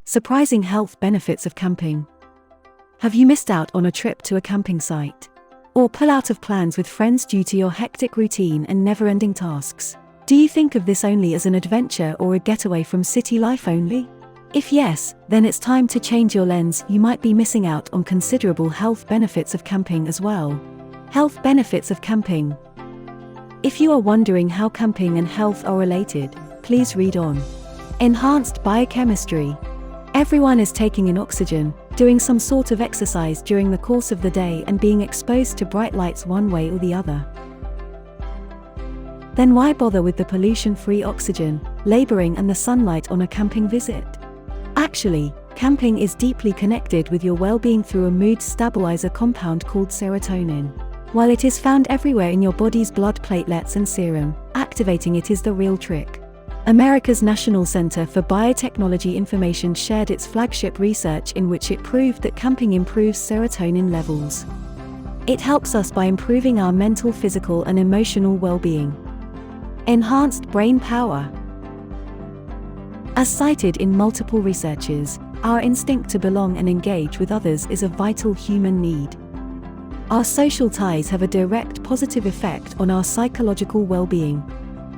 Surprising health benefits of camping. Have you missed out on a trip to a camping site? Or pull out of plans with friends due to your hectic routine and never-ending tasks? Do you think of this only as an adventure or a getaway from city life only? If yes, then it's time to change your lens. You might be missing out on considerable health benefits of camping as well. Health benefits of camping. If you are wondering how camping and health are related, please read on. Enhanced biochemistry. Everyone is taking in oxygen, doing some sort of exercise during the course of the day and being exposed to bright lights one way or the other. Then why bother with the pollution-free oxygen, laboring and the sunlight on a camping visit? Actually, camping is deeply connected with your well-being through a mood stabilizer compound called serotonin. While it is found everywhere in your body's blood platelets and serum, activating it is the real trick. America's National Center for Biotechnology Information shared its flagship research in which it proved that camping improves serotonin levels. It helps us by improving our mental, physical, and emotional well-being. Enhanced brain power. As cited in multiple researches, our instinct to belong and engage with others is a vital human need. Our social ties have a direct positive effect on our psychological well-being.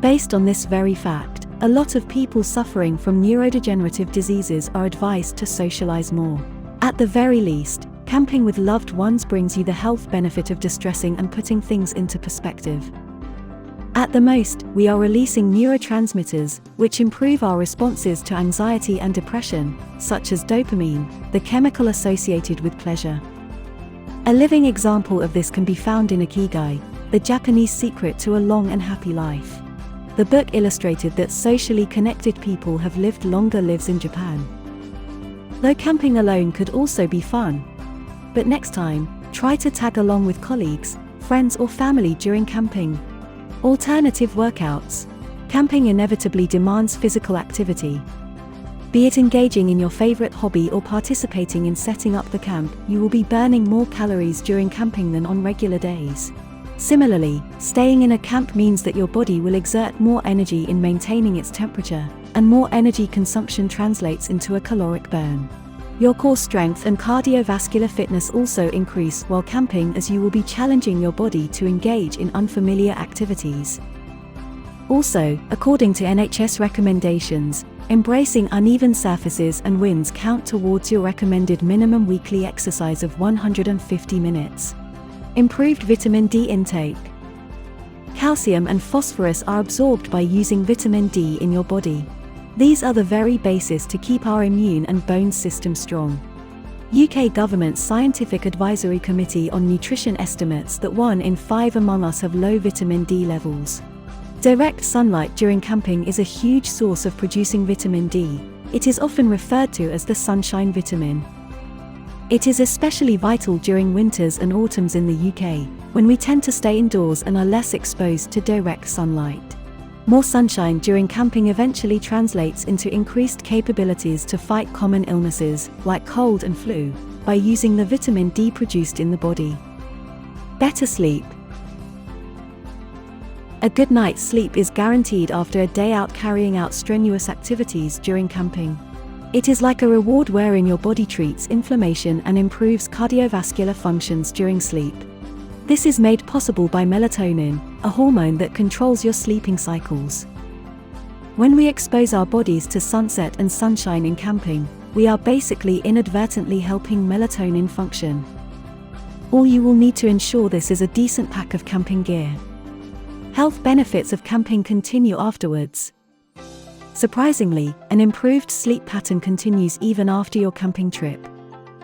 Based on this very fact, a lot of people suffering from neurodegenerative diseases are advised to socialize more. At the very least, camping with loved ones brings you the health benefit of distressing and putting things into perspective. At the most, we are releasing neurotransmitters, which improve our responses to anxiety and depression, such as dopamine, the chemical associated with pleasure. A living example of this can be found in Ikigai, the Japanese secret to a long and happy life. The book illustrated that socially connected people have lived longer lives in Japan. Though camping alone could also be fun. But next time, try to tag along with colleagues, friends or family during camping. Alternative workouts. Camping inevitably demands physical activity. Be it engaging in your favorite hobby or participating in setting up the camp, you will be burning more calories during camping than on regular days. Similarly, staying in a camp means that your body will exert more energy in maintaining its temperature, and more energy consumption translates into a caloric burn. Your core strength and cardiovascular fitness also increase while camping, as you will be challenging your body to engage in unfamiliar activities. Also, according to NHS recommendations, embracing uneven surfaces and winds count towards your recommended minimum weekly exercise of 150 minutes. Improved vitamin D intake. Calcium and phosphorus are absorbed by using vitamin D in your body. These are the very basis to keep our immune and bone system strong. UK Government's Scientific Advisory Committee on Nutrition estimates that 1 in 5 among us have low vitamin D levels. Direct sunlight during camping is a huge source of producing vitamin D. It is often referred to as the sunshine vitamin. It is especially vital during winters and autumns in the UK, when we tend to stay indoors and are less exposed to direct sunlight. More sunshine during camping eventually translates into increased capabilities to fight common illnesses, like cold and flu, by using the vitamin D produced in the body. Better sleep. A good night's sleep is guaranteed after a day out carrying out strenuous activities during camping. It is like a reward wherein your body treats inflammation and improves cardiovascular functions during sleep. This is made possible by melatonin, a hormone that controls your sleeping cycles. When we expose our bodies to sunset and sunshine in camping, we are basically inadvertently helping melatonin function. All you will need to ensure this is a decent pack of camping gear. Health benefits of camping continue afterwards. Surprisingly, an improved sleep pattern continues even after your camping trip.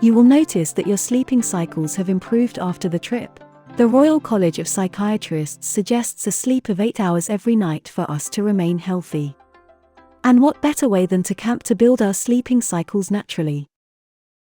You will notice that your sleeping cycles have improved after the trip. The Royal College of Psychiatrists suggests a sleep of 8 hours every night for us to remain healthy. And what better way than to camp to build our sleeping cycles naturally?